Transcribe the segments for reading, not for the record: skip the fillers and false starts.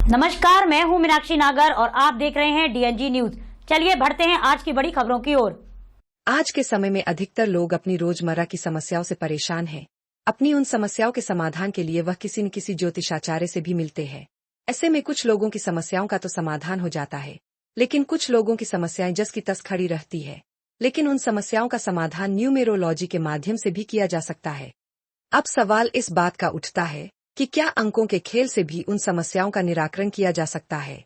नमस्कार, मैं हूं मीनाक्षी नागर और आप देख रहे हैं डीएनजी न्यूज। चलिए बढ़ते हैं आज की बड़ी खबरों की ओर। आज के समय में अधिकतर लोग अपनी रोजमर्रा की समस्याओं से परेशान हैं। अपनी उन समस्याओं के समाधान के लिए वह किसी न किसी ज्योतिषाचार्य से भी मिलते हैं। ऐसे में कुछ लोगों की समस्याओं का तो समाधान हो जाता है, लेकिन कुछ लोगों की समस्याएं जस की तस खड़ी रहती है। लेकिन उन समस्याओं का समाधान न्यूमेरोलॉजी के माध्यम से भी किया जा सकता है। अब सवाल इस बात का उठता है कि क्या अंकों के खेल से भी उन समस्याओं का निराकरण किया जा सकता है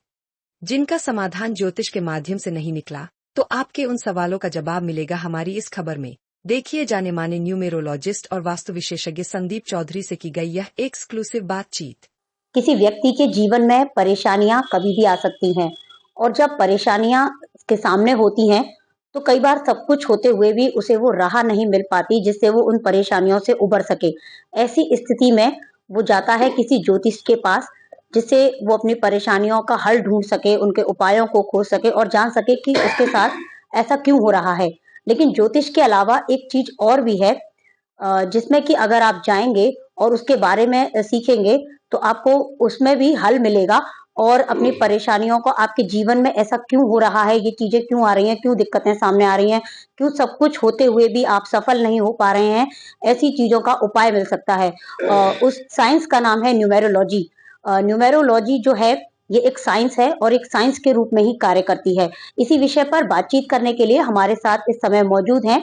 जिनका समाधान ज्योतिष के माध्यम से नहीं निकला। तो आपके उन सवालों का जवाब मिलेगा हमारी इस खबर में। देखिए जाने माने न्यूमेरोलॉजिस्ट और वास्तु विशेषज्ञ संदीप चौधरी से की गई यह एक्सक्लूसिव बातचीत। किसी व्यक्ति के जीवन में परेशानियां कभी भी आ सकती हैं और जब परेशानियां के सामने होती हैं तो कई बार सब कुछ होते हुए भी उसे वो राह नहीं मिल पाती जिससे वो उन परेशानियों से उबर सके। ऐसी स्थिति में वो जाता है किसी ज्योतिष के पास, जिससे वो अपनी परेशानियों का हल ढूंढ सके, उनके उपायों को खोज सके और जान सके कि उसके साथ ऐसा क्यों हो रहा है। लेकिन ज्योतिष के अलावा एक चीज और भी है, जिसमें कि अगर आप जाएंगे और उसके बारे में सीखेंगे तो आपको उसमें भी हल मिलेगा और अपनी परेशानियों को, आपके जीवन में ऐसा क्यों हो रहा है, ये चीजें क्यों आ रही हैं, क्यों दिक्कतें सामने आ रही हैं, क्यों सब कुछ होते हुए भी आप सफल नहीं हो पा रहे हैं, ऐसी चीजों का उपाय मिल सकता है। उस साइंस का नाम है न्यूमेरोलॉजी। न्यूमेरोलॉजी जो है ये एक साइंस है और एक साइंस के रूप में ही कार्य करती है। इसी विषय पर बातचीत करने के लिए हमारे साथ इस समय मौजूद हैं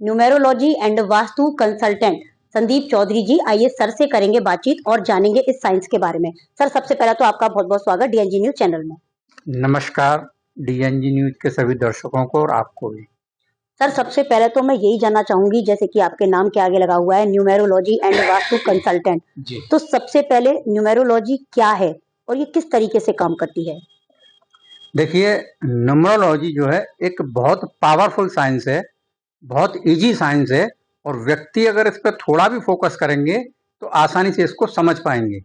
numerology and vastu consultant Sandeep Chaudhary ji. आइए सर से करेंगे बातचीत और जानेंगे इस साइंस के बारे में। सर, सबसे पहला तो आपका बहुत बहुत स्वागत डीएनजी न्यूज चैनल में। नमस्कार डीएनजी न्यूज के सभी दर्शकों को और आपको भी। सर, सबसे पहले तो मैं यही जानना चाहूंगी, जैसे कि आपके नाम के आगे लगा हुआ है न्यूमेरोलॉजी एंड वास्तु कंसल्टेंट, तो सबसे पहले न्यूमेरोलॉजी क्या है और ये किस तरीके से काम करती है? देखिए, न्यूमरोलॉजी जो है एक बहुत पावरफुल साइंस है, बहुत इजी साइंस है और व्यक्ति अगर इस पर थोड़ा भी फोकस करेंगे तो आसानी से इसको समझ पाएंगे।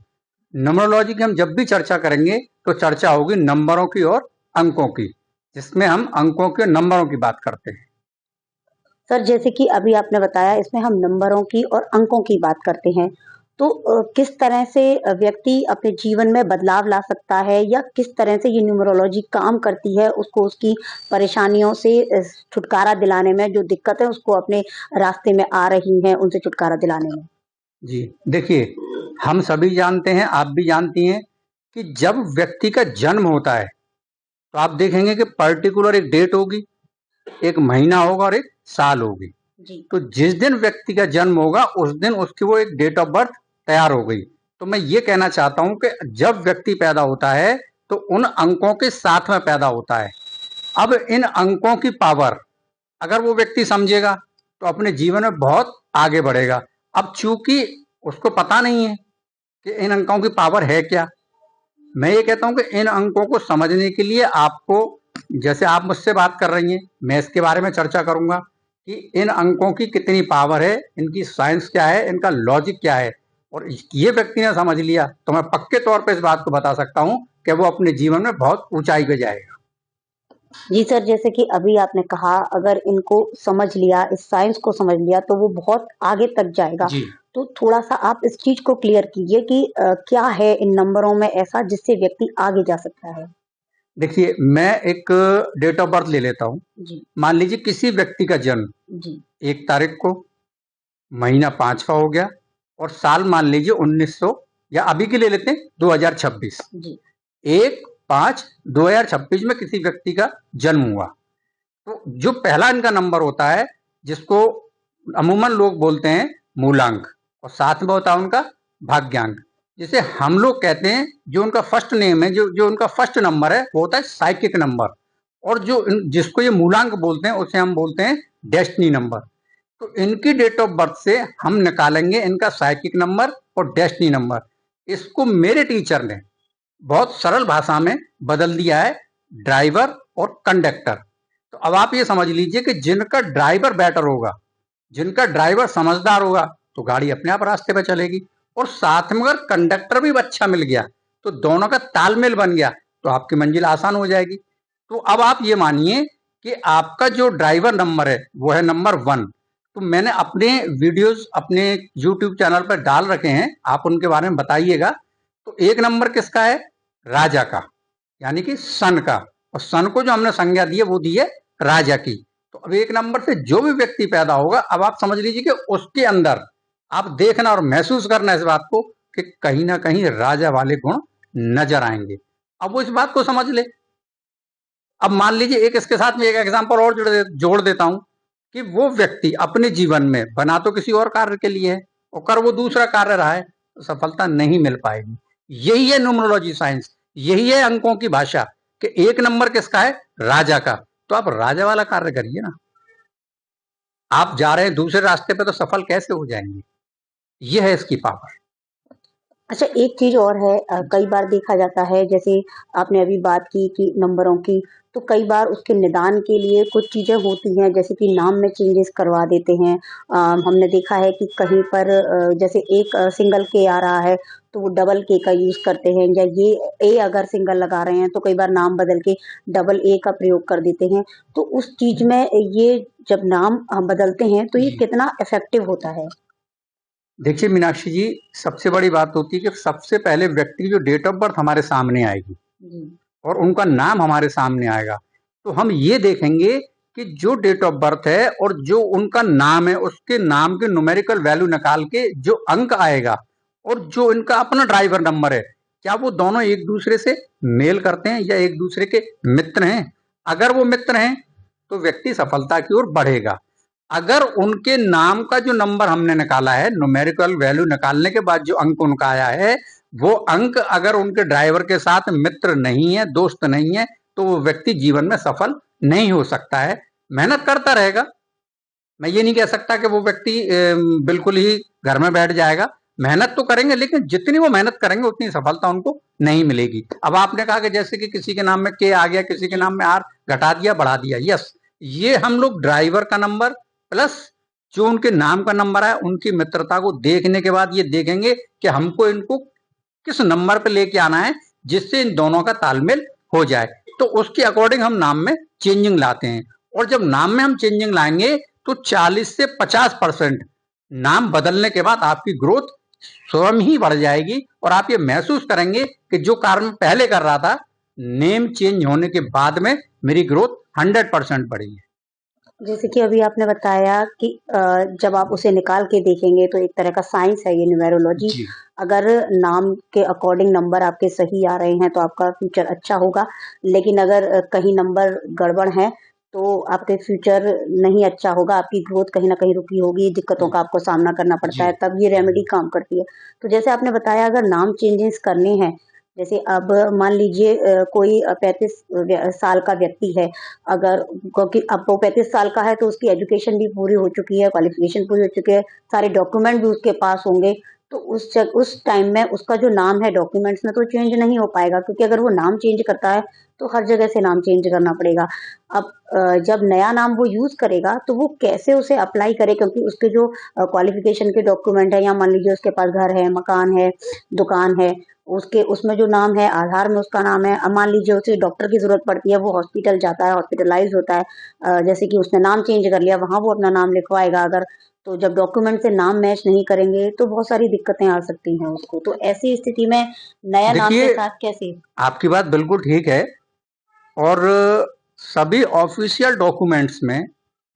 न्यूमरोलॉजी की हम जब भी चर्चा करेंगे तो चर्चा होगी नंबरों की और अंकों की, जिसमें हम अंकों के नंबरों की बात करते हैं। सर, जैसे कि अभी आपने बताया इसमें हम नंबरों की और अंकों की बात करते हैं, तो किस तरह से व्यक्ति अपने जीवन में बदलाव ला सकता है या किस तरह से ये न्यूमरोलॉजी काम करती है, उसको उसकी परेशानियों से छुटकारा दिलाने में, जो दिक्कतें उसको अपने रास्ते में आ रही हैं उनसे छुटकारा दिलाने में? जी देखिए, हम सभी जानते हैं, आप भी जानती हैं कि जब व्यक्ति का जन्म होता है तो आप देखेंगे कि पर्टिकुलर एक डेट होगी, एक महीना होगा और एक साल होगी। तो जिस दिन व्यक्ति का जन्म होगा उस दिन उसकी वो एक डेट ऑफ बर्थ तैयार हो गई। तो मैं ये कहना चाहता हूं कि जब व्यक्ति पैदा होता है तो उन अंकों के साथ में पैदा होता है। अब इन अंकों की पावर अगर वो व्यक्ति समझेगा तो अपने जीवन में बहुत आगे बढ़ेगा। अब चूंकि उसको पता नहीं है कि इन अंकों की पावर है क्या, मैं ये कहता हूं कि इन अंकों को समझने के लिए आपको, जैसे आप मुझसे बात कर रही हैं, मैं इसके बारे में चर्चा करूंगा कि इन अंकों की कितनी पावर है, इनकी साइंस क्या है, इनका लॉजिक क्या है। और ये व्यक्ति ने समझ लिया तो मैं पक्के तौर पे इस बात को बता सकता हूं कि वो अपने जीवन में बहुत ऊंचाई पे जाएगा। जी सर, जैसे कि अभी आपने कहा अगर इनको समझ लिया, इस साइंस को समझ लिया तो वो बहुत आगे तक जाएगा। तो थोड़ा सा आप इस चीज को क्लियर कीजिए कि क्या है इन नंबरों में ऐसा जिससे व्यक्ति आगे जा सकता है? देखिए, मैं एक डेट ऑफ बर्थ ले लेता हूँ। मान लीजिए किसी व्यक्ति का जन्म 1 तारीख को, महीना 5 का हो गया और साल मान लीजिए 1900 या अभी के ले लेते हैं 2026। 1/5/2026 में किसी व्यक्ति का जन्म हुआ। तो जो पहला इनका नंबर होता है जिसको अमूमन लोग बोलते हैं मूलांक और साथ में होता है उनका भाग्यांक, जिसे हम लोग कहते हैं, जो उनका फर्स्ट नेम है, जो उनका फर्स्ट नंबर है वो होता है साइकिक नंबर, और जो जिसको ये मूलांक बोलते हैं उसे हम बोलते हैं डेस्टिनी नंबर। तो इनकी डेट ऑफ बर्थ से हम निकालेंगे इनका साइकिक नंबर और डेस्टिनी नंबर। इसको मेरे टीचर ने बहुत सरल भाषा में बदल दिया है ड्राइवर और कंडक्टर। तो अब आप ये समझ लीजिए कि जिनका ड्राइवर बेटर होगा, जिनका ड्राइवर समझदार होगा तो गाड़ी अपने आप रास्ते पर चलेगी, और साथ में अगर कंडक्टर भी अच्छा मिल गया तो दोनों का तालमेल बन गया तो आपकी मंजिल आसान हो जाएगी। तो अब आप ये मानिए कि आपका जो ड्राइवर नंबर है वो है नंबर 1। तो मैंने अपने वीडियोस अपने यूट्यूब चैनल पर डाल रखे हैं, आप उनके बारे में बताइएगा। तो 1 नंबर किसका है? राजा का, यानी कि सन का, और सन को जो हमने संज्ञा दी है वो दी है राजा की। तो अब 1 नंबर से जो भी व्यक्ति पैदा होगा, अब आप समझ लीजिए कि उसके अंदर आप देखना और महसूस करना इस बात को कि कहीं ना कहीं राजा वाले गुण नजर आएंगे। अब वो इस बात को समझ ले। अब मान लीजिए एक इसके साथ में एक एग्जांपल और जोड़ देता हूं कि वो व्यक्ति अपने जीवन में बना तो किसी और कार्य के लिए है और कर वो दूसरा कार्य रहा है, तो सफलता नहीं मिल पाएगी। यही है न्यूमरोलॉजी साइंस, यही है अंकों की भाषा कि 1 नंबर किसका है? राजा का। तो आप राजा वाला कार्य करिए ना। आप जा रहे हैं दूसरे रास्ते पे तो सफल कैसे हो जाएंगे? यह है इसकी पावर। अच्छा, एक चीज और है, कई बार देखा जाता है, जैसे आपने अभी बात की कि नंबरों की, तो कई बार उसके निदान के लिए कुछ चीजें होती हैं, जैसे कि नाम में चेंजेस करवा देते हैं। हमने देखा है कि कहीं पर जैसे एक सिंगल के आ रहा है तो वो डबल के का यूज करते हैं, या ये ए अगर सिंगल लगा रहे हैं तो कई बार नाम बदल के डबल ए का प्रयोग कर देते हैं। तो उस चीज में ये जब नाम हम बदलते हैं तो ये जी। कितना इफेक्टिव होता है? देखिए मीनाक्षी जी, सबसे बड़ी बात होती है कि सबसे पहले व्यक्ति की जो डेट ऑफ बर्थ हमारे सामने आएगी जी। और उनका नाम हमारे सामने आएगा, तो हम ये देखेंगे कि जो डेट ऑफ बर्थ है और जो उनका नाम है, उसके नाम के न्यूमेरिकल वैल्यू निकाल के जो अंक आएगा और जो इनका अपना ड्राइवर नंबर है, क्या वो दोनों एक दूसरे से मेल करते हैं या एक दूसरे के मित्र हैं? अगर वो मित्र हैं तो व्यक्ति सफलता की ओर बढ़ेगा। अगर उनके नाम का जो नंबर हमने निकाला है, न्यूमेरिकल वैल्यू निकालने के बाद जो अंक उनका आया है, वो अंक अगर उनके ड्राइवर के साथ मित्र नहीं है, दोस्त नहीं है, तो वो व्यक्ति जीवन में सफल नहीं हो सकता है। मेहनत करता रहेगा, मैं ये नहीं कह सकता कि वो व्यक्ति बिल्कुल ही घर में बैठ जाएगा। मेहनत तो करेंगे, लेकिन जितनी वो मेहनत करेंगे उतनी सफलता उनको नहीं मिलेगी। अब आपने कहा कि जैसे कि किसी के नाम में के आ गया, किसी के नाम में आर घटा दिया, बढ़ा दिया। यस, ये हम लोग ड्राइवर का नंबर प्लस जो उनके नाम का नंबर है, उनकी मित्रता को देखने के बाद ये देखेंगे कि हमको इनको किस नंबर पे लेके आना है जिससे इन दोनों का तालमेल हो जाए। तो उसके अकॉर्डिंग हम नाम में चेंजिंग लाते हैं, और जब नाम में हम चेंजिंग लाएंगे तो 40 से 50% नाम बदलने के बाद आपकी ग्रोथ स्वयं ही बढ़ जाएगी और आप ये महसूस करेंगे कि जो कार्य मैं पहले कर रहा था, नेम चेंज होने के बाद में मेरी ग्रोथ 100% बढ़ी है। जैसे कि अभी आपने बताया कि जब आप उसे निकाल के देखेंगे तो एक तरह का साइंस है ये न्यूमेरोलॉजी। जी। अगर नाम के अकॉर्डिंग नंबर आपके सही आ रहे हैं तो आपका फ्यूचर अच्छा होगा, लेकिन अगर कहीं नंबर गड़बड़ है तो आपके फ्यूचर नहीं अच्छा होगा, आपकी ग्रोथ कहीं ना कहीं रुकी होगी, दिक्कतों का आपको सामना करना पड़ता है, जी। तब ये रेमेडी काम करती है। तो जैसे आपने बताया, अगर नाम चेंजेस करने हैं, जैसे अब मान लीजिए कोई 35 साल का व्यक्ति है, अगर, क्योंकि अब वो 35 साल का है तो उसकी एजुकेशन भी पूरी हो चुकी है, क्वालिफिकेशन पूरी हो चुकी है, सारे डॉक्यूमेंट भी उसके पास होंगे, तो उस टाइम में उसका जो नाम है डॉक्यूमेंट्स में तो चेंज नहीं हो पाएगा, क्योंकि अगर वो नाम चेंज करता है तो हर जगह से नाम चेंज करना पड़ेगा। अब जब नया नाम वो यूज करेगा तो वो कैसे उसे अप्लाई करे, क्योंकि उसके जो क्वालिफिकेशन के डॉक्यूमेंट है, या मान लीजिए उसके पास घर है, मकान है, दुकान है, उसके उसमें जो नाम है, आधार में उसका नाम है। अब मान लीजिए उसे डॉक्टर की जरूरत पड़ती है, वो हॉस्पिटल जाता है, हॉस्पिटलाइज होता है, जैसे कि उसने नाम चेंज कर लिया, वहां वो अपना नाम लिखवाएगा अगर, तो जब डॉक्यूमेंट से नाम मैच नहीं करेंगे तो बहुत सारी दिक्कतें आ सकती हैं उसको। तो ऐसी स्थिति में नया नाम के देखिए, साथ कैसे? आपकी बात बिल्कुल ठीक है, और सभी ऑफिशियल डॉक्यूमेंट्स में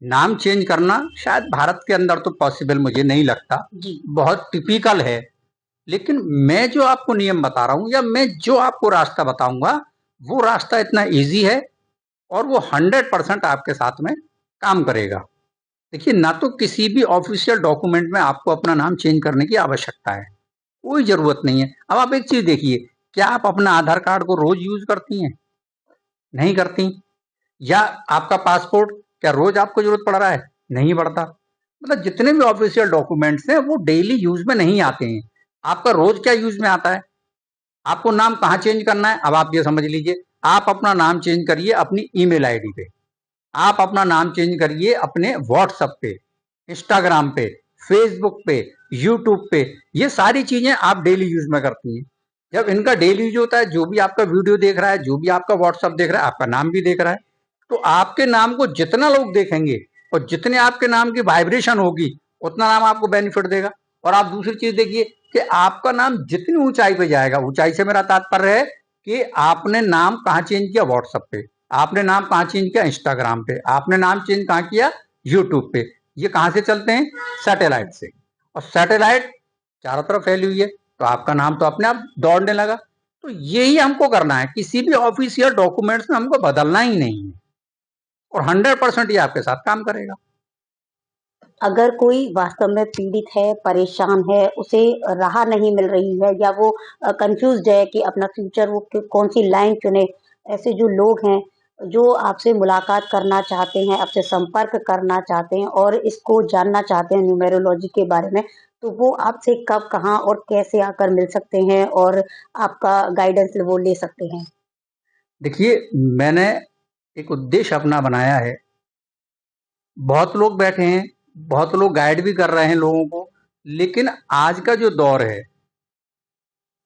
नाम चेंज करना शायद भारत के अंदर तो पॉसिबल मुझे नहीं लगता, जी। बहुत टिपिकल है। लेकिन मैं जो आपको नियम बता रहा हूं या मैं जो आपको रास्ता बताऊंगा, वो रास्ता इतना इजी है और वो 100% आपके साथ में काम करेगा। देखिए, ना तो किसी भी ऑफिशियल डॉक्यूमेंट में आपको अपना नाम चेंज करने की आवश्यकता है, कोई जरूरत नहीं है। अब आप एक चीज देखिए, क्या आप अपना आधार कार्ड को रोज यूज करती हैं? नहीं करती। या आपका पासपोर्ट क्या रोज आपको जरूरत पड़ रहा है? नहीं पड़ता। मतलब जितने भी ऑफिशियल डॉक्यूमेंट्स हैं वो डेली यूज में नहीं आते हैं। आपका रोज क्या यूज में आता है? आपको नाम कहाँ चेंज करना है? अब आप ये समझ लीजिए, आप अपना नाम चेंज करिए अपनी ईमेल आईडी पे, आप अपना नाम चेंज करिए अपने व्हाट्सएप पे, इंस्टाग्राम पे, फेसबुक पे, यूट्यूब पे। ये सारी चीजें आप डेली यूज में करती हैं। जब इनका डेली यूज होता है, जो भी आपका वीडियो देख रहा है, जो भी आपका व्हाट्सएप देख रहा है, आपका नाम भी देख रहा है, तो आपके नाम को जितना लोग देखेंगे और जितने आपके नाम की वाइब्रेशन होगी, उतना नाम आपको बेनिफिट देगा। और आप दूसरी चीज देखिए कि आपका नाम जितनी ऊंचाई पे जाएगा, ऊंचाई से मेरा तात्पर्य है कि आपने नाम कहाँ चेंज किया, व्हाट्सएप पे, आपने नाम कहाँ चेंज किया, इंस्टाग्राम पे, आपने नाम चेंज कहाँ किया, यूट्यूब पे। ये कहाँ से चलते हैं, सैटेलाइट से। और सैटेलाइट चारों तरफ फैली हुई है, तो आपका नाम तो अपने आप दौड़ने लगा। तो यही हमको करना है, किसी भी ऑफिशियल डॉक्यूमेंट्स में हमको बदलना ही नहीं है, और 100% ये आपके साथ काम करेगा। अगर कोई वास्तव में पीड़ित है, परेशान है, उसे राह नहीं मिल रही है, या वो कंफ्यूज्ड है कि अपना फ्यूचर वो कौन सी लाइन चुने, ऐसे जो लोग हैं जो आपसे मुलाकात करना चाहते हैं, आपसे संपर्क करना चाहते हैं और इसको जानना चाहते हैं न्यूमेरोलॉजी के बारे में, तो वो आपसे कब, कहाँ और कैसे आकर मिल सकते हैं और आपका गाइडेंस वो ले सकते हैं? देखिए, मैंने एक उद्देश्य अपना बनाया है। बहुत लोग बैठे हैं, बहुत लोग गाइड भी कर रहे हैं लोगों को, लेकिन आज का जो दौर है,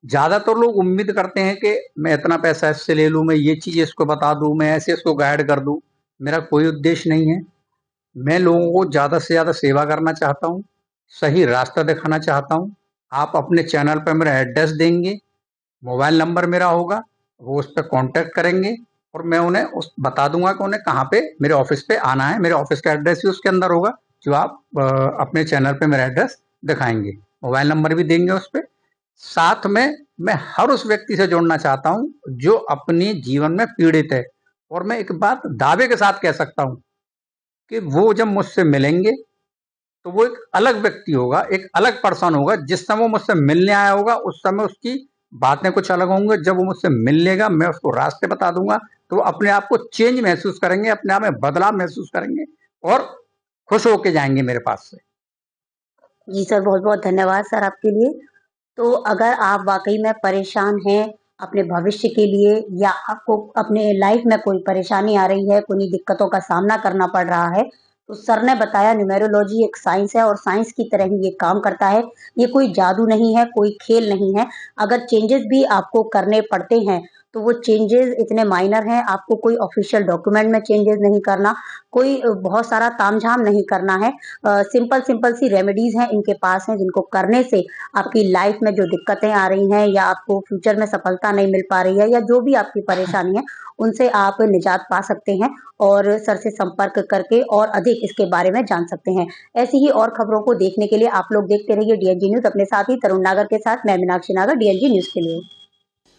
ज्यादातर लोग उम्मीद करते हैं कि मैं इतना पैसा इससे ले लूं, मैं ये चीज इसको बता दूं, मैं ऐसे इसको गाइड कर दूं। मेरा कोई उद्देश्य नहीं है। मैं लोगों को ज्यादा से ज्यादा सेवा करना चाहता हूं, सही रास्ता दिखाना चाहता हूं। आप अपने चैनल पर मेरा एड्रेस देंगे, मोबाइल नंबर मेरा होगा, वो उस पर कॉन्टेक्ट करेंगे और मैं उन्हें बता दूंगा कि उन्हें कहाँ पे मेरे ऑफिस पे आना है। मेरे ऑफिस का एड्रेस ही उसके अंदर होगा, जो आप अपने चैनल पे मेरा एड्रेस दिखाएंगे। मोबाइल नंबर भी देंगे उस पर। साथ में मैं हर उस व्यक्ति से जोड़ना चाहता हूं जो अपने जीवन में पीड़ित है, और मैं एक बात दावे के साथ कह सकता हूं कि वो जब मुझसे मिलेंगे तो वो एक अलग व्यक्ति होगा, एक अलग पर्सन होगा। जिस समय वो मुझसे मिलने आया होगा उस समय उसकी बातें कुछ अलग होंगी। जब वो मुझसे मिल लेगा, मैं उसको रास्ते बता दूंगा, तो वो अपने आप को चेंज महसूस करेंगे, अपने आप में बदलाव महसूस करेंगे और खुश होके जाएंगे मेरे पास से। जी सर, बहुत बहुत धन्यवाद सर आपके लिए। तो अगर आप वाकई में परेशान हैं अपने भविष्य के लिए, या आपको अपने लाइफ में कोई परेशानी आ रही है, कोई दिक्कतों का सामना करना पड़ रहा है, तो सर ने बताया न्यूमेरोलॉजी एक साइंस है और साइंस की तरह ही ये काम करता है। ये कोई जादू नहीं है, कोई खेल नहीं है। अगर चेंजेस भी आपको करने पड़ते हैं तो वो चेंजेस इतने माइनर हैं, आपको कोई ऑफिशियल डॉक्यूमेंट में चेंजेस नहीं करना, कोई बहुत सारा तामझाम नहीं करना है। सिंपल सी रेमेडीज हैं इनके पास हैं, जिनको करने से आपकी लाइफ में जो दिक्कतें आ रही हैं, या आपको फ्यूचर में सफलता नहीं मिल पा रही है, या जो भी आपकी परेशानी है, उनसे आप निजात पा सकते हैं और सर से संपर्क करके और अधिक इसके बारे में जान सकते हैं। ऐसी ही और खबरों को देखने के लिए आप लोग देखते रहिए डीएनजी न्यूज। अपने साथी तरुण नागर के साथ मैं मीनाक्षी नागर, डीएनजी न्यूज के लिए।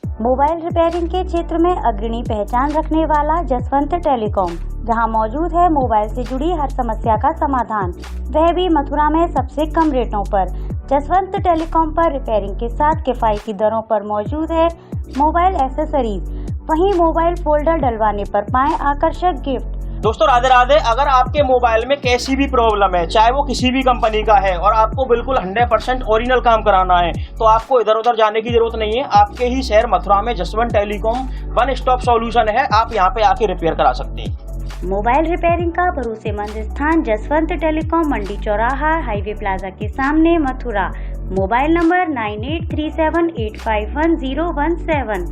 मोबाइल रिपेयरिंग के क्षेत्र में अग्रणी पहचान रखने वाला जसवंत टेलीकॉम, जहां मौजूद है मोबाइल से जुड़ी हर समस्या का समाधान, वह भी मथुरा में सबसे कम रेटों पर। जसवंत टेलीकॉम पर रिपेयरिंग के साथ किफायती दरों पर मौजूद है मोबाइल एसेसरीज, वहीं मोबाइल फोल्डर डलवाने पर पाएं आकर्षक गिफ्ट। दोस्तों राधे राधे। अगर आपके मोबाइल में कैसी भी प्रॉब्लम है, चाहे वो किसी भी कंपनी का है, और आपको बिल्कुल 100% ओरिजिनल काम कराना है, तो आपको इधर उधर जाने की जरूरत नहीं है। आपके ही शहर मथुरा में Jaswant telecom one stop solution है। आप यहाँ पे आके रिपेयर करा सकते हैं। मोबाइल रिपेयरिंग का भरोसेमंद स्थान जसवंत टेलीकॉम, मंडी चौराहा, हाईवे प्लाजा के सामने, मथुरा। Mobile number 9837851017।